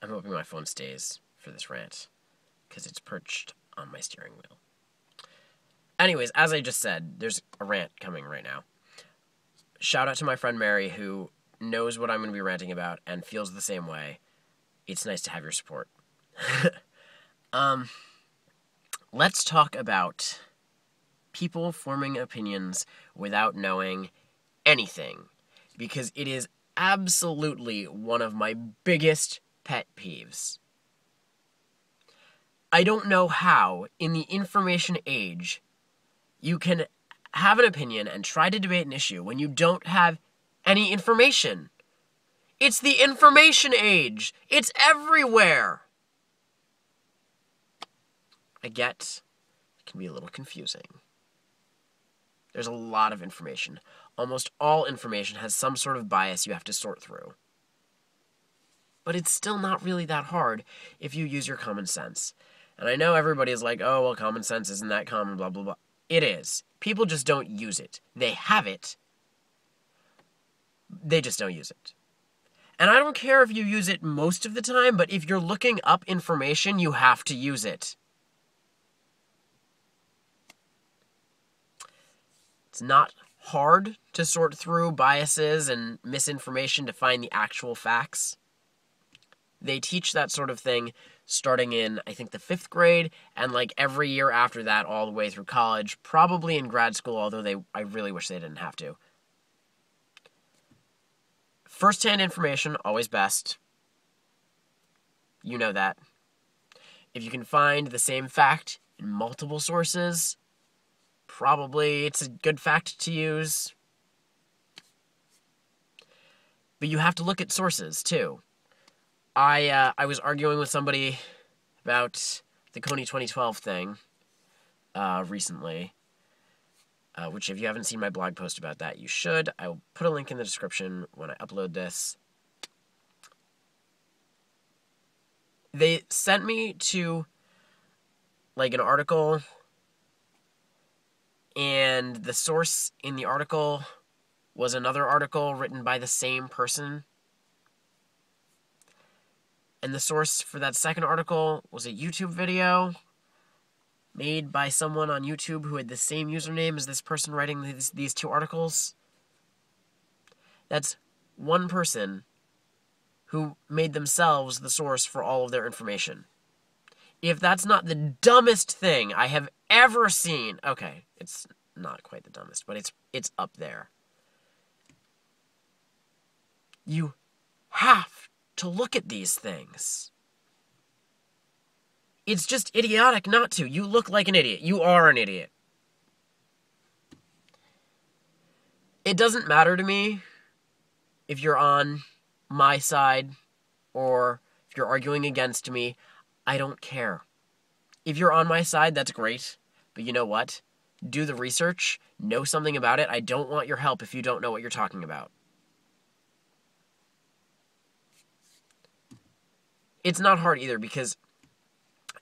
I'm hoping my phone stays for this rant, because it's perched on my steering wheel. Anyways, as I just said, there's a rant coming right now. Shout out to my friend Mary, who knows what I'm going to be ranting about and feels the same way. It's nice to have your support. Let's talk about people forming opinions without knowing anything, because it is absolutely one of my biggest pet peeves. I don't know how, in the information age, you can have an opinion and try to debate an issue when you don't have any information. It's the information age. It's everywhere. I get it can be a little confusing. There's a lot of information. Almost all information has some sort of bias you have to sort through. But it's still not really that hard if you use your common sense. And I know everybody's like, oh, well, common sense isn't that common, blah, blah, blah. It is. People just don't use it. They have it. They just don't use it. And I don't care if you use it most of the time, but if you're looking up information, you have to use it. It's not hard to sort through biases and misinformation to find the actual facts. They teach that sort of thing starting in, I think, the 5th grade, and like every year after that all the way through college, probably in grad school, although I really wish they didn't have to. First-hand information, always best. You know that. If you can find the same fact in multiple sources, probably it's a good fact to use. But you have to look at sources, too. I was arguing with somebody about the Coney 2012 thing recently, which if you haven't seen my blog post about that, you should. I will put a link in the description when I upload this. They sent me to like an article, and the source in the article was another article written by the same person. And the source for that second article was a YouTube video made by someone on YouTube who had the same username as this person writing these two articles. That's one person who made themselves the source for all of their information. If that's not the dumbest thing I have ever seen, okay, it's not quite the dumbest, but it's up there. You have to look at these things. It's just idiotic not to. You look like an idiot. You are an idiot. It doesn't matter to me if you're on my side or if you're arguing against me. I don't care. If you're on my side, that's great. But you know what? Do the research. Know something about it. I don't want your help if you don't know what you're talking about. It's not hard either, because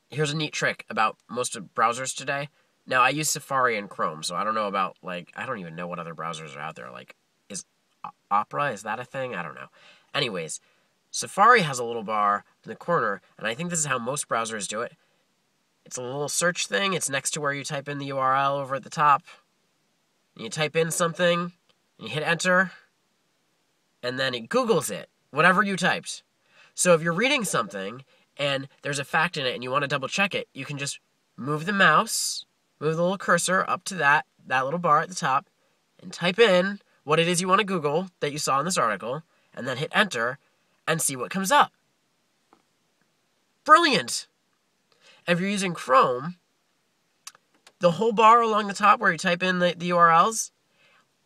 here's a neat trick about most of browsers today. Now, I use Safari and Chrome, so I don't know about, I don't even know what other browsers are out there. Is Opera, is that a thing? I don't know. Anyways, Safari has a little bar in the corner, and I think this is how most browsers do it. It's a little search thing. It's next to where you type in the URL over at the top. And you type in something, and you hit enter, and then it Googles it, whatever you typed. So if you're reading something and there's a fact in it and you want to double check it, you can just move the mouse, move the little cursor up to that little bar at the top, and type in what it is you want to Google that you saw in this article, and then hit enter and see what comes up. Brilliant! And if you're using Chrome, the whole bar along the top where you type in the URLs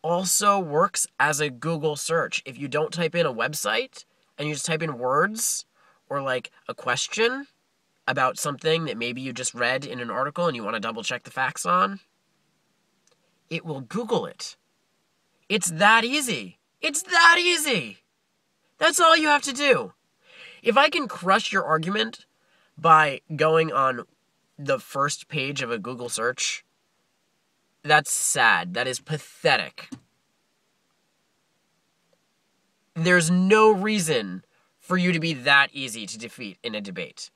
also works as a Google search. If you don't type in a website, and you just type in words or like a question about something that maybe you just read in an article and you want to double check the facts on, it will Google it. It's that easy. It's that easy. That's all you have to do. If I can crush your argument by going on the first page of a Google search, that's sad. That is pathetic. There's no reason for you to be that easy to defeat in a debate.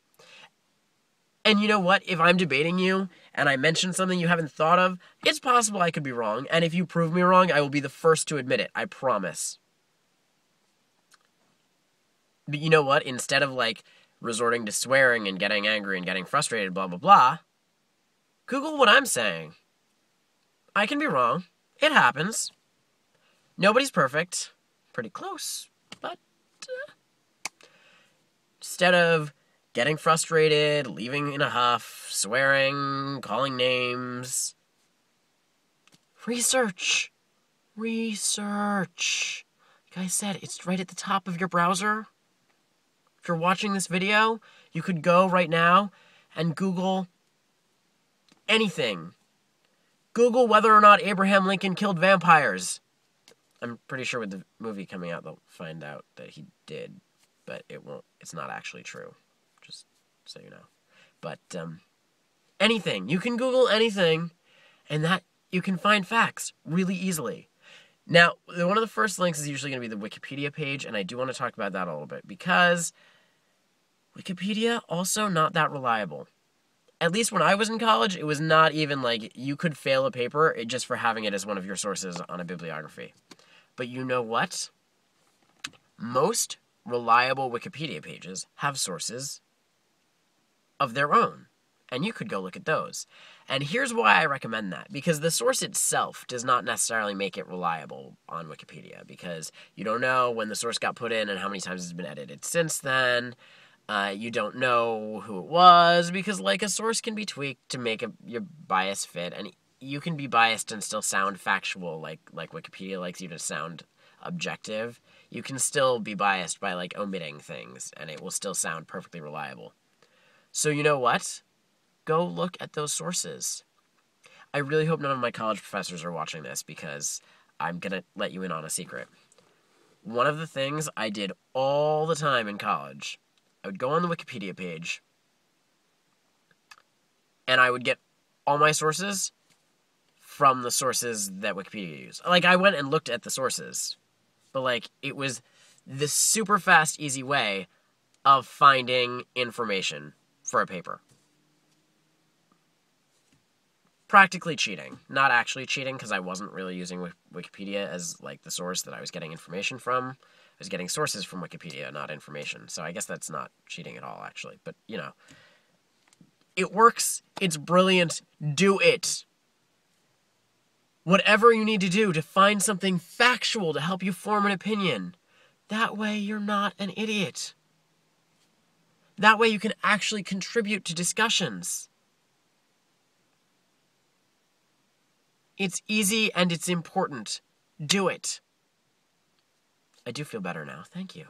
And you know what? If I'm debating you and I mention something you haven't thought of, it's possible I could be wrong. And if you prove me wrong, I will be the first to admit it. I promise. But you know what? Instead of like resorting to swearing and getting angry and getting frustrated, blah, blah, blah, Google what I'm saying. I can be wrong. It happens. Nobody's perfect. Pretty close. But instead of getting frustrated, leaving in a huff, swearing, calling names, research. Research. Like I said, it's right at the top of your browser. If you're watching this video, you could go right now and Google anything. Google whether or not Abraham Lincoln killed vampires. I'm pretty sure with the movie coming out, they'll find out that he did, but it's not actually true. Just so you know. But anything. You can Google anything, and that you can find facts really easily. Now, one of the first links is usually going to be the Wikipedia page, and I do want to talk about that a little bit, because Wikipedia, also not that reliable. At least when I was in college, it was not even like you could fail a paper just for having it as one of your sources on a bibliography. But you know what? Most reliable Wikipedia pages have sources of their own, and you could go look at those. And here's why I recommend that, because the source itself does not necessarily make it reliable on Wikipedia, because you don't know when the source got put in and how many times it's been edited since then. You don't know who it was, because like a source can be tweaked to make your bias fit, and you can be biased and still sound factual, like Wikipedia likes you to sound objective. You can still be biased by like omitting things, and it will still sound perfectly reliable. So you know what? Go look at those sources. I really hope none of my college professors are watching this, because I'm going to let you in on a secret. One of the things I did all the time in college, I would go on the Wikipedia page, and I would get all my sources from the sources that Wikipedia used. Like, I went and looked at the sources, but like, it was the super fast, easy way of finding information for a paper. Practically cheating. Not actually cheating, because I wasn't really using Wikipedia as like the source that I was getting information from. I was getting sources from Wikipedia, not information. So I guess that's not cheating at all, actually. But, you know, it works. It's brilliant. Do it. Whatever you need to do to find something factual to help you form an opinion. That way you're not an idiot. That way you can actually contribute to discussions. It's easy and it's important. Do it. I do feel better now. Thank you.